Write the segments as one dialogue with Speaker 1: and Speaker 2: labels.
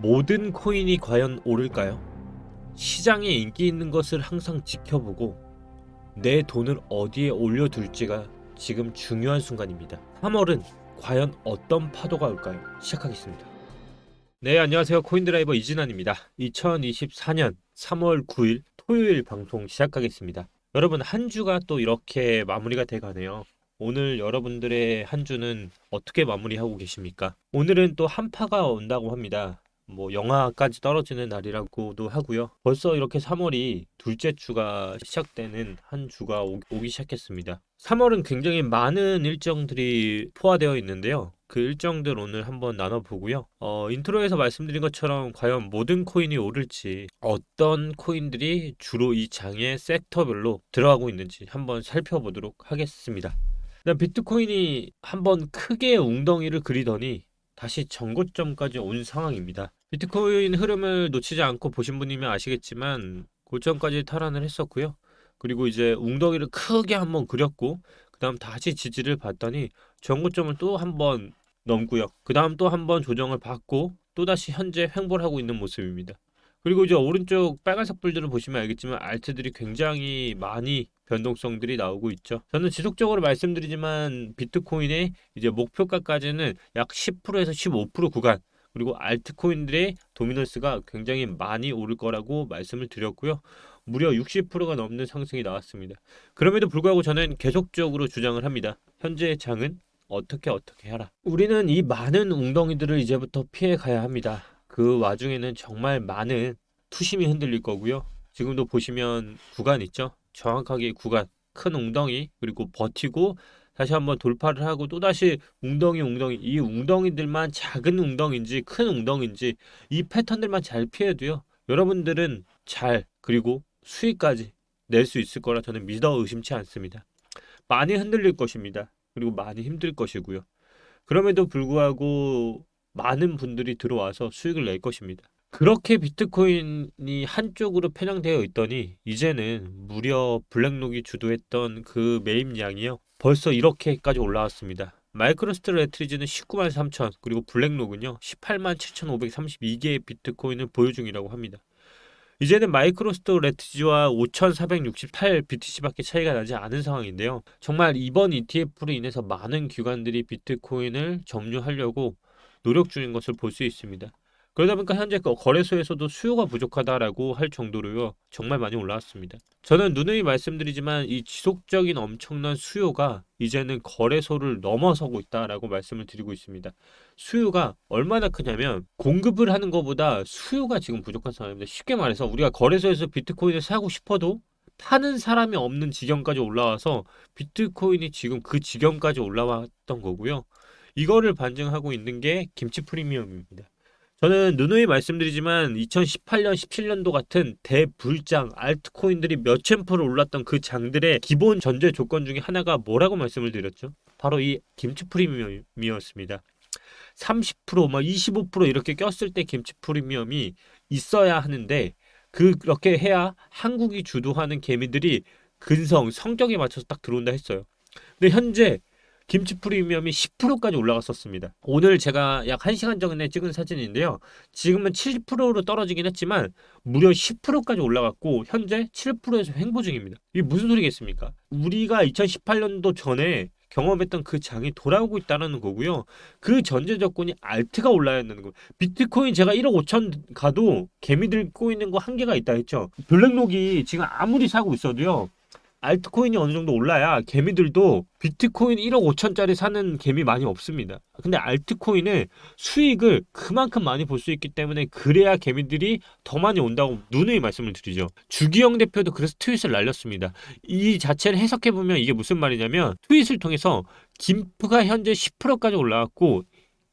Speaker 1: 모든 코인이 과연 오를까요? 시장에 인기 있는 것을 항상 지켜보고 내 돈을 어디에 올려둘지가 지금 중요한 순간입니다. 3월은 과연 어떤 파도가 올까요? 시작하겠습니다. 네, 안녕하세요. 코인드라이버 이진환입니다. 2024년 3월 9일 토요일 방송 시작하겠습니다. 여러분, 한 주가 또 이렇게 마무리가 돼 가네요. 오늘 여러분들의 한 주는 어떻게 마무리하고 계십니까? 오늘은 또 한파가 온다고 합니다. 영하까지 떨어지는 날이라고도 하고요. 벌써 이렇게 3월이 둘째 주가 시작되는 한 주가 오기 시작했습니다. 3월은 굉장히 많은 일정들이 포함되어 있는데요. 그 일정들 오늘 한번 나눠보고요. 인트로에서 말씀드린 것처럼 과연 모든 코인이 오를지, 어떤 코인들이 주로 이 장의 섹터별로 들어가고 있는지 한번 살펴보도록 하겠습니다. 일단 비트코인이 한번 크게 웅덩이를 그리더니 다시 전고점까지 온 상황입니다. 비트코인 흐름을 놓치지 않고 보신 분이면 아시겠지만 고점까지 탈환을 했었고요. 그리고 이제 웅덩이를 크게 한번 그렸고 그 다음 다시 지지를 받더니 전고점을 또 한번 넘고요. 그 다음 또 한번 조정을 받고 또다시 현재 횡보를 하고 있는 모습입니다. 그리고 이제 오른쪽 빨간색 불들을 보시면 알겠지만 알트들이 굉장히 많이 변동성들이 나오고 있죠. 저는 지속적으로 말씀드리지만 비트코인의 이제 목표가까지는 약 10%에서 15% 구간, 그리고 알트코인들의 도미넌스가 굉장히 많이 오를 거라고 말씀을 드렸고요. 무려 60%가 넘는 상승이 나왔습니다. 그럼에도 불구하고 저는 계속적으로 주장을 합니다. 현재의 장은 어떻게 하라. 우리는 이 많은 웅덩이들을 이제부터 피해 가야 합니다. 그 와중에는 정말 많은 투심이 흔들릴 거고요. 지금도 보시면 구간 있죠? 정확하게 구간, 큰 웅덩이, 그리고 버티고 다시 한번 돌파를 하고 또다시 웅덩이, 이 웅덩이들만 작은 웅덩인지 큰 웅덩인지 이 패턴들만 잘 피해도요. 여러분들은 그리고 수익까지 낼 수 있을 거라 저는 믿어 의심치 않습니다. 많이 흔들릴 것입니다. 그리고 많이 힘들 것이고요. 그럼에도 불구하고 많은 분들이 들어와서 수익을 낼 것입니다. 그렇게 비트코인이 한쪽으로 편향되어 있더니 이제는 무려 블랙록이 주도했던 그 매입량이요. 벌써 이렇게까지 올라왔습니다. 마이크로스트래티지는 19만 3천, 그리고 블랙록은요 18만 7,532개의 비트코인을 보유 중이라고 합니다. 이제는 마이크로스트래티지와 5,468 BTC밖에 차이가 나지 않은 상황인데요. 정말 이번 ETF로 인해서 많은 기관들이 비트코인을 점유하려고 노력 중인 것을 볼 수 있습니다. 그러다 보니까 현재 거래소에서도 수요가 부족하다라고 할 정도로요. 정말 많이 올라왔습니다. 저는 누누이 말씀드리지만 이 지속적인 엄청난 수요가 이제는 거래소를 넘어서고 있다라고 말씀을 드리고 있습니다. 수요가 얼마나 크냐면 공급을 하는 것보다 수요가 지금 부족한 상황입니다. 쉽게 말해서 우리가 거래소에서 비트코인을 사고 싶어도 파는 사람이 없는 지경까지 올라와서 비트코인이 지금 그 지경까지 올라왔던 거고요. 이거를 반증하고 있는 게 김치 프리미엄입니다. 저는 누누이 말씀드리지만 2018년, 17년도 같은 대불장 알트코인들이 몇천 프로 올랐던 그 장들의 기본 전제 조건 중에 하나가 뭐라고 말씀을 드렸죠? 바로 이 김치 프리미엄이었습니다. 30%, 25% 이렇게 꼈을 때 김치 프리미엄이 있어야 하는데 그렇게 해야 한국이 주도하는 개미들이 성격에 맞춰서 딱 들어온다 했어요. 근데 현재 김치 프리미엄이 10%까지 올라갔었습니다. 오늘 제가 약 1시간 전에 찍은 사진인데요. 지금은 7%로 떨어지긴 했지만 무려 10%까지 올라갔고 현재 7%에서 횡보 중입니다. 이게 무슨 소리겠습니까? 우리가 2018년도 전에 경험했던 그 장이 돌아오고 있다는 거고요. 그 전제 조건이 알트가 올라야 되는 거예요. 비트코인 제가 1억 5천 가도 개미들 꼬이는 거 한계가 있다 했죠. 블랙록이 지금 아무리 사고 있어도요. 알트코인이 어느 정도 올라야 개미들도 비트코인 1억 5천짜리 사는 개미 많이 없습니다. 근데 알트코인의 수익을 그만큼 많이 볼 수 있기 때문에 그래야 개미들이 더 많이 온다고 누누이 말씀을 드리죠. 주기영 대표도 그래서 트윗을 날렸습니다. 이 자체를 해석해보면 이게 무슨 말이냐면 트윗을 통해서 김프가 현재 10%까지 올라왔고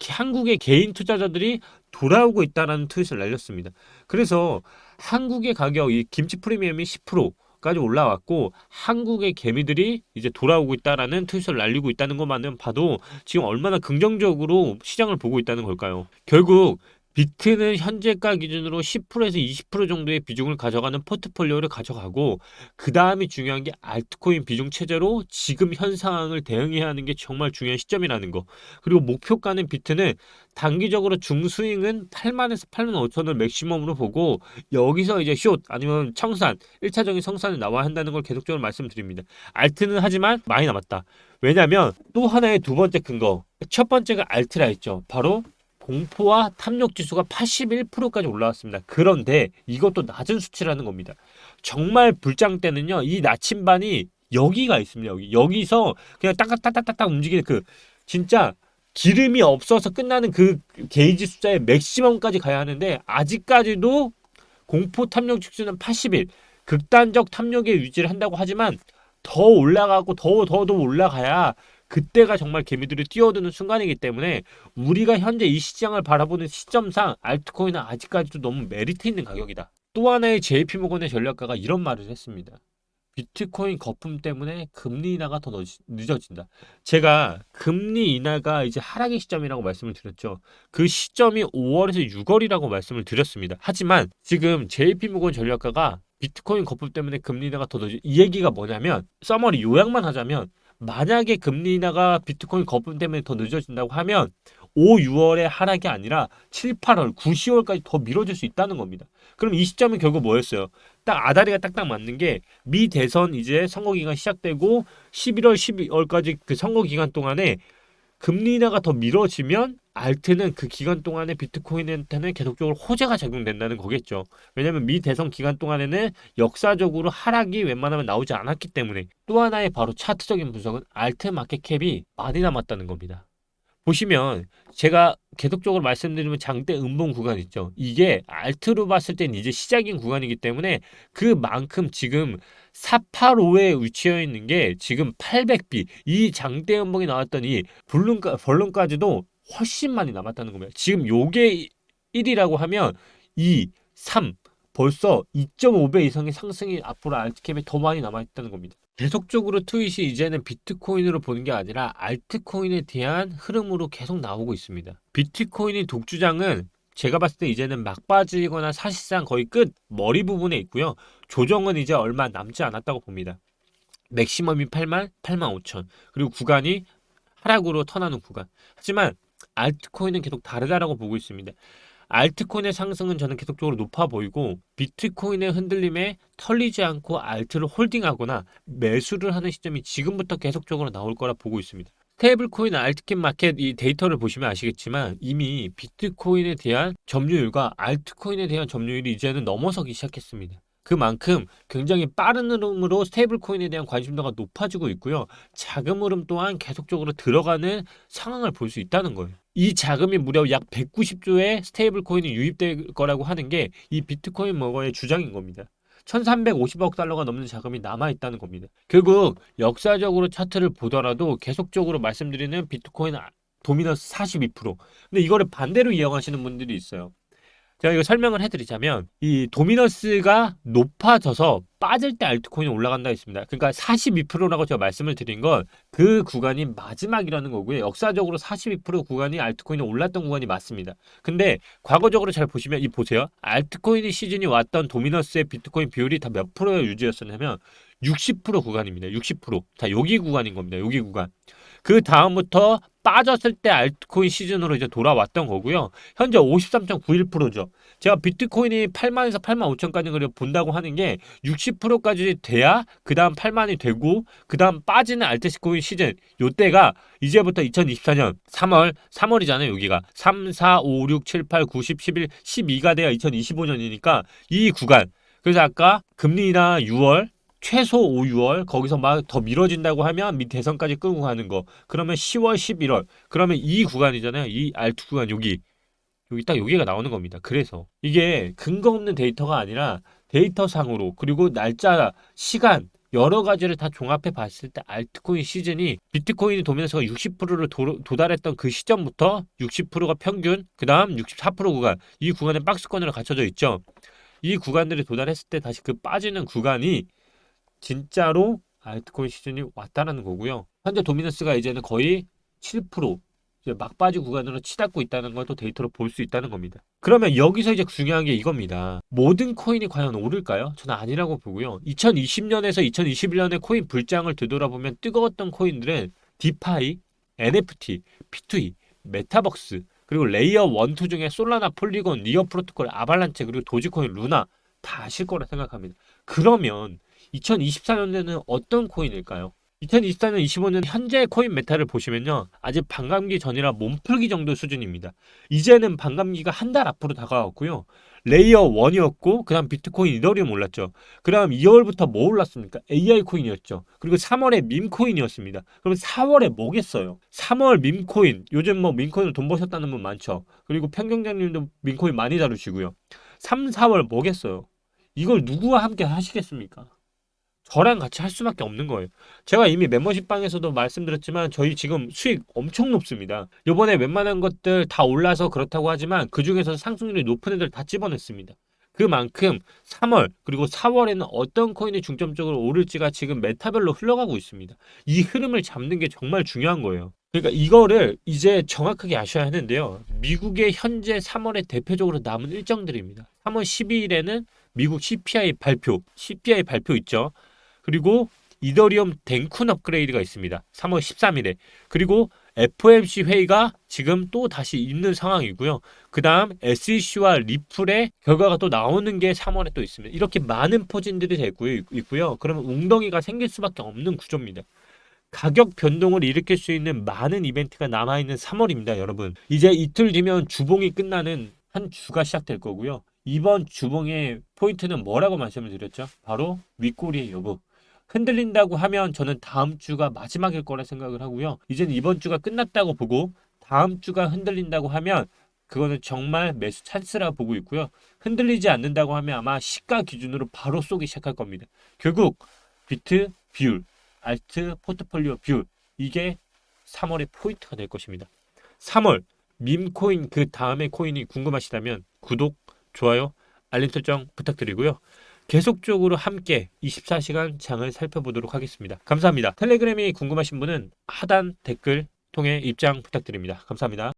Speaker 1: 한국의 개인 투자자들이 돌아오고 있다는 트윗을 날렸습니다. 그래서 한국의 가격, 이 김치 프리미엄이 10% 까지 올라왔고 한국의 개미들이 이제 돌아오고 있다라는 트윗을 날리고 있다는 것만은 봐도 지금 얼마나 긍정적으로 시장을 보고 있다는 걸까요? 결국 비트는 현재가 기준으로 10%에서 20% 정도의 비중을 가져가는 포트폴리오를 가져가고, 그 다음이 중요한 게 알트코인 비중 체제로 지금 현 상황을 대응해야 하는 게 정말 중요한 시점이라는 거. 그리고 목표가는 비트는 단기적으로 중스윙은 8만에서 8만 5천을 맥시멈으로 보고, 여기서 이제 숏 아니면 청산 1차적인 성산을 나와야 한다는 걸 계속적으로 말씀드립니다. 알트는 하지만 많이 남았다. 왜냐면 또 하나의 두 번째 근거, 첫 번째가 알트라 했죠. 바로 공포와 탐욕 지수가 81%까지 올라왔습니다. 그런데 이것도 낮은 수치라는 겁니다. 정말 불장 때는요, 이 나침반이 여기가 있습니다. 여기서 그냥 딱딱딱딱딱 움직이는 그 진짜 기름이 없어서 끝나는 그 게이지 숫자의 맥시멈까지 가야 하는데, 아직까지도 공포 탐욕 지수는 81, 극단적 탐욕의 유지를 한다고 하지만 더 올라가고 더 올라가야 그때가 정말 개미들이 뛰어드는 순간이기 때문에, 우리가 현재 이 시장을 바라보는 시점상 알트코인은 아직까지도 너무 메리트 있는 가격이다. 또 하나의 JP모건의 전략가가 이런 말을 했습니다. 비트코인 거품 때문에 금리 인하가 더 늦어진다. 제가 금리 인하가 이제 하락의 시점이라고 말씀을 드렸죠. 그 시점이 5월에서 6월이라고 말씀을 드렸습니다. 하지만 지금 JP모건 전략가가 비트코인 거품 때문에 금리 인하가 더 늦어진다. 이 얘기가 뭐냐면, 서머리 요약만 하자면, 만약에 금리 인하가 비트코인 거품 때문에 더 늦어진다고 하면 5, 6월의 하락이 아니라 7, 8월, 9, 10월까지 더 미뤄질 수 있다는 겁니다. 그럼 이 시점은 결국 뭐였어요? 딱 아다리가 딱딱 맞는 게, 미 대선 이제 선거 기간 시작되고 11월, 12월까지 그 선거 기간 동안에 금리 인하가 더 미뤄지면 알트는 그 기간 동안에 비트코인한테는 계속적으로 호재가 적용된다는 거겠죠. 왜냐하면 미 대선 기간 동안에는 역사적으로 하락이 웬만하면 나오지 않았기 때문에. 또 하나의 바로 차트적인 분석은 알트 마켓 캡이 많이 남았다는 겁니다. 보시면 제가 계속적으로 말씀드리면 장대 음봉 구간 있죠. 이게 알트로 봤을 땐 이제 시작인 구간이기 때문에 그만큼 지금 485에 위치해 있는 게 지금 800B, 이 장대 음봉이 나왔던 이 벌룬까지도 훨씬 많이 남았다는 겁니다. 지금 요게 1이라고 하면 2, 3, 벌써 2.5배 이상의 상승이 앞으로 알트캡에 더 많이 남아있다는 겁니다. 계속적으로 트윗이 이제는 비트코인으로 보는 게 아니라 알트코인에 대한 흐름으로 계속 나오고 있습니다. 비트코인의 독주장은 제가 봤을 때 이제는 막바지거나 사실상 거의 끝 머리 부분에 있고요. 조정은 이제 얼마 남지 않았다고 봅니다. 맥시멈이 8만 5천, 그리고 구간이 하락으로 턴하는 구간. 하지만 알트코인은 계속 다르다라고 보고 있습니다. 알트코인의 상승은 저는 계속적으로 높아 보이고, 비트코인의 흔들림에 털리지 않고 알트를 홀딩하거나 매수를 하는 시점이 지금부터 계속적으로 나올 거라 보고 있습니다. 스테이블코인 알트캡 마켓 이 데이터를 보시면 아시겠지만, 이미 비트코인에 대한 점유율과 알트코인에 대한 점유율이 이제는 넘어서기 시작했습니다. 그만큼 굉장히 빠른 흐름으로 스테이블코인에 대한 관심도가 높아지고 있고요. 자금 흐름 또한 계속적으로 들어가는 상황을 볼 수 있다는 거예요. 이 자금이 무려 약 190조의 스테이블 코인이 유입될 거라고 하는 게 이 비트코인 머거의 주장인 겁니다. 1350억 달러가 넘는 자금이 남아있다는 겁니다. 결국 역사적으로 차트를 보더라도 계속적으로 말씀드리는 비트코인 도미너스 42%. 근데 이거를 반대로 이용하시는 분들이 있어요. 제가 이거 설명을 해드리자면, 이 도미너스가 높아져서 빠질 때 알트코인이 올라간다 했습니다. 그러니까 42%라고 제가 말씀을 드린 건 그 구간이 마지막이라는 거고요. 역사적으로 42% 구간이 알트코인이 올랐던 구간이 맞습니다. 근데 과거적으로 잘 보시면 이 보세요. 알트코인이 시즌이 왔던 도미너스의 비트코인 비율이 다 몇 프로의 유지였었냐면 60% 구간입니다. 60%. 자, 여기 구간인 겁니다. 여기 구간. 그 다음부터 빠졌을 때 알트코인 시즌으로 이제 돌아왔던 거고요. 현재 53.91%죠. 제가 비트코인이 8만에서 8만 5천까지 본다고 하는 게 60%까지 돼야 그 다음 8만이 되고, 그 다음 빠지는 알트코인 시즌, 요때가 이제부터 2024년 3월이잖아요. 여기가 3, 4, 5, 6, 7, 8, 9, 10, 11, 12가 돼야 2025년이니까 이 구간. 그래서 아까 금리나 6월 최소 5, 6월 거기서 막 더 미뤄진다고 하면 밑 대선까지 끌고 가는 거. 그러면 10월, 11월. 그러면 이 구간이잖아요. 이 알트 구간 여기 딱 여기가 나오는 겁니다. 그래서 이게 근거 없는 데이터가 아니라 데이터상으로, 그리고 날짜, 시간 여러 가지를 다 종합해 봤을 때 알트코인 시즌이 비트코인이 도면서가 60%를 도달했던 그 시점부터 60%가 평균, 그 다음 64% 구간, 이 구간에 박스권으로 갖춰져 있죠. 이 구간들이 도달했을 때 다시 그 빠지는 구간이 진짜로 알트코인 시즌이 왔다라는 거고요. 현재 도미너스가 이제는 거의 7%, 이제 막바지 구간으로 치닫고 있다는 걸 또 데이터로 볼 수 있다는 겁니다. 그러면 여기서 이제 중요한 게 이겁니다. 모든 코인이 과연 오를까요? 저는 아니라고 보고요. 2020년에서 2021년에 코인 불장을 되돌아보면 뜨거웠던 코인들은 디파이, NFT, P2E, 메타버스, 그리고 레이어 1, 2 중에 솔라나, 폴리곤, 니어 프로토콜, 아발란체, 그리고 도지코인, 루나 다 아실 거라 생각합니다. 그러면 2024년에는 어떤 코인일까요? 2024년, 25년 현재 코인 메타를 보시면요. 아직 반감기 전이라 몸풀기 정도 수준입니다. 이제는 반감기가 한 달 앞으로 다가왔고요. 레이어 1이었고 그다음 비트코인, 이더리움 올랐죠. 그다음 2월부터 뭐 올랐습니까? AI 코인이었죠. 그리고 3월에 밈코인이었습니다. 그럼 4월에 뭐겠어요? 3월 밈코인. 요즘 뭐 밈코인으로 돈 버셨다는 분 많죠. 그리고 평경장님도 밈코인 많이 다루시고요. 3, 4월 뭐겠어요? 이걸 누구와 함께 하시겠습니까? 저랑 같이 할 수밖에 없는 거예요. 제가 이미 멤버십 방에서도 말씀드렸지만 저희 지금 수익 엄청 높습니다. 요번에 웬만한 것들 다 올라서 그렇다고 하지만 그 중에서 상승률이 높은 애들 다 집어냈습니다. 그만큼 3월 그리고 4월에는 어떤 코인이 중점적으로 오를지가 지금 메타별로 흘러가고 있습니다. 이 흐름을 잡는 게 정말 중요한 거예요. 그러니까 이거를 이제 정확하게 아셔야 하는데요. 미국의 현재 3월에 대표적으로 남은 일정들입니다. 3월 12일에는 미국 CPI 발표 있죠. 그리고 이더리움 댕쿤 업그레이드가 있습니다. 3월 13일에. 그리고 FOMC 회의가 지금 또 다시 있는 상황이고요. 그 다음 SEC와 리플의 결과가 또 나오는 게 3월에 또 있습니다. 이렇게 많은 포진들이 되고 있고요. 그러면 웅덩이가 생길 수밖에 없는 구조입니다. 가격 변동을 일으킬 수 있는 많은 이벤트가 남아있는 3월입니다, 여러분. 이제 이틀 뒤면 주봉이 끝나는 한 주가 시작될 거고요. 이번 주봉의 포인트는 뭐라고 말씀을 드렸죠? 바로 윗꼬리의 여부. 흔들린다고 하면 저는 다음 주가 마지막일 거라 생각을 하고요. 이제는 이번 주가 끝났다고 보고 다음 주가 흔들린다고 하면 그거는 정말 매수 찬스라 보고 있고요. 흔들리지 않는다고 하면 아마 시가 기준으로 바로 쏘기 시작할 겁니다. 결국 비트 비율, 알트 포트폴리오 비율, 이게 3월의 포인트가 될 것입니다. 3월 밈코인 그 다음의 코인이 궁금하시다면 구독, 좋아요, 알림 설정 부탁드리고요. 계속적으로 함께 24시간 장을 살펴보도록 하겠습니다. 감사합니다. 텔레그램이 궁금하신 분은 하단 댓글 통해 입장 부탁드립니다. 감사합니다.